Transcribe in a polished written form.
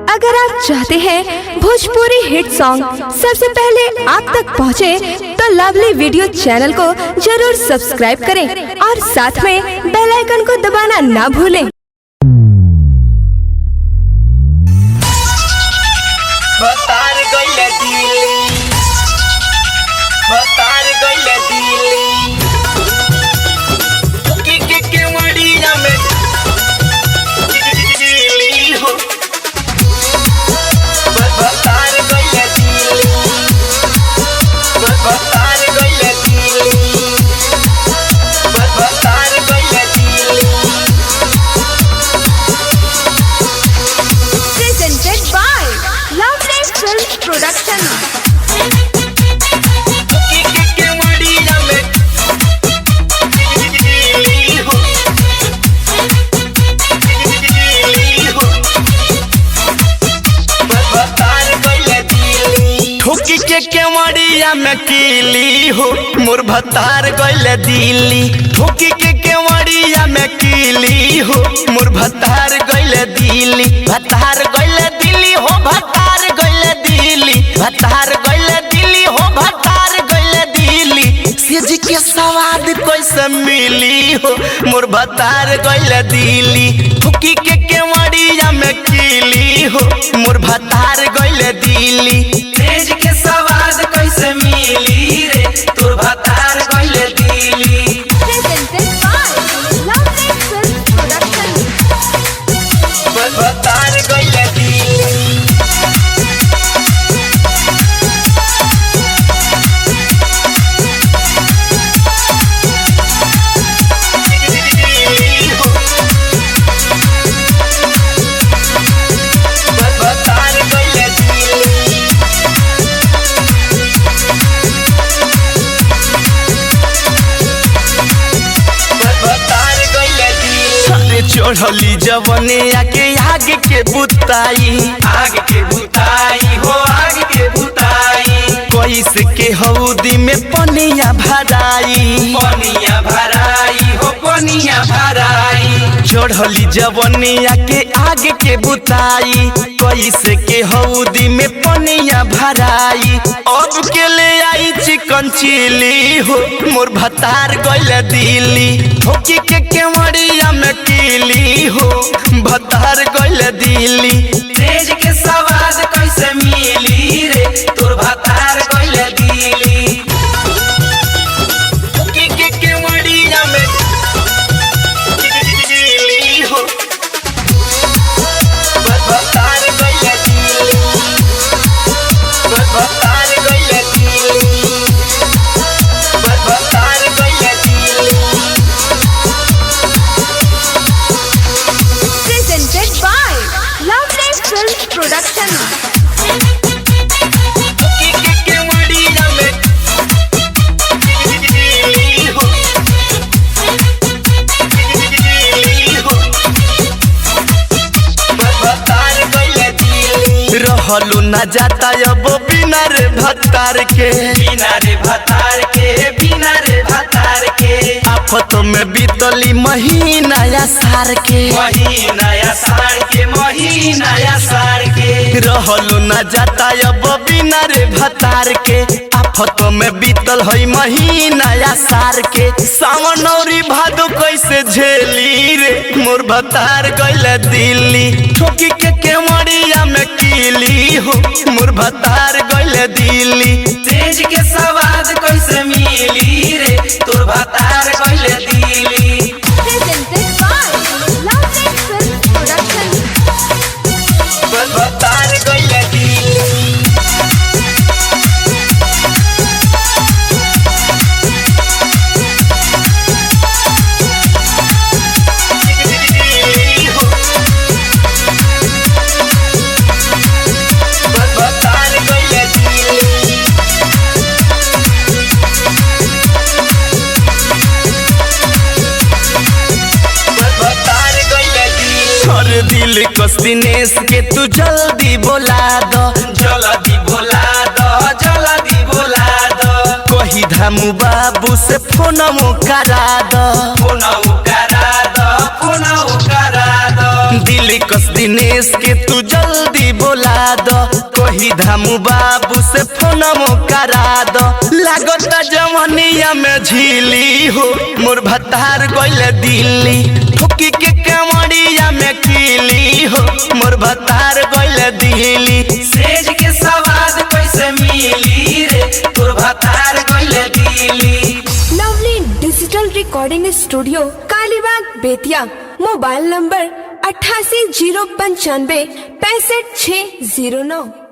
अगर आप चाहते हैं भोजपुरी हिट सॉन्ग सबसे पहले आप तक पहुंचे, तो लवली वीडियो चैनल को जरूर सब्सक्राइब करें और साथ में बेल आइकन को दबाना ना भूलें। ठोकी के केवड़िया में कीली हो मोर भतार गइले दिल्ली। ठोकी के केवड़िया में कीली हो मोर भतार गइले दिल्ली। भतार गइले दिल्ली हो भतार गइले दिल्ली। भतार गइले दिल्ली हो भतार गइले दिल्ली। सेज के स्वाद कैसे मिली हो मोर भतार गइले दिल्ली। ठोकी के केवड़िया में कीली हो मोर भतार गइले दिल्ली। सेज के स्वाद कैसे मिली रे तोर भतार गइले दिल्ली। भतार गइले दिल्ली। चढ़ली जवने आके आग के बुताई। आग के बुताई हो आग के बुताई। कैसे के हौदी में पनिया भराई। पनिया भराई हो पनिया भराई। चढ़ली जवने आके आग के बुताई। कैसे के हौदी में पनिया भराई। अब के ले आई चिकन चिली हो मोर भतार गइले दिल्ली। ठोकी के केवड़िया में कीली हो भतार गइले दिल्ली। सेज के स्वाद कैसे मिली रे तोर भतार गइले दिल्ली। ठोकी के केवड़िया में कीली हो भतार गइले दिल्ली। भतार गइले दिल्ली। भतार गइले Delhi. Presented by Lovely Films Production. ठोकी के केवड़िया में कीली हो भतार गइले दिल्ली। रहलू न जाता अब बिना रे भतार के। बिना रे भतार के बिना रे भतार के। आफत में बीतली महीना या सार के। महीना या सार के महीना या सार के। रहलू न जाता अब बिना रे भतार के। आफत में बीतल है महीना या सार के। सावन औरी भादो कैसे झेली रे मोर भतार गइले दिल्ली। ठोकी के केवड़िया में कीली हो मोर भतार गइले दिल्ली। सेज के स्वाद कैसे मिली रे तोर भतार गइले Delhi. Presented by Lovely Films Production. भतार गइले दिल्ली। भतार गइले दिल्ली। हर दिल कस दिनेश के तू जल्दी बोला दो। जल्दी बोला दो जल्दी बोला दो। कही धामू बाबू से फोनमो करा दो। फोनौ करा दो फोनौ करा दो। दिल लिखस दिनेश के तू जल्दी बोला दो, कही धामू बाबू से फोनमो करा दो। लागता जवनिया में झीली हो, मोर भतार गइले दिल्ली। ठोकी के केवड़िया में कीली हो, मोर भतार गइले दिल्ली। सेज के सवाद कैसे मिली रे, तोर भतार गइले Delhi. Lovely digital recording studio, Kalibagh, Bettiah. Mobile number 88 095 65 609।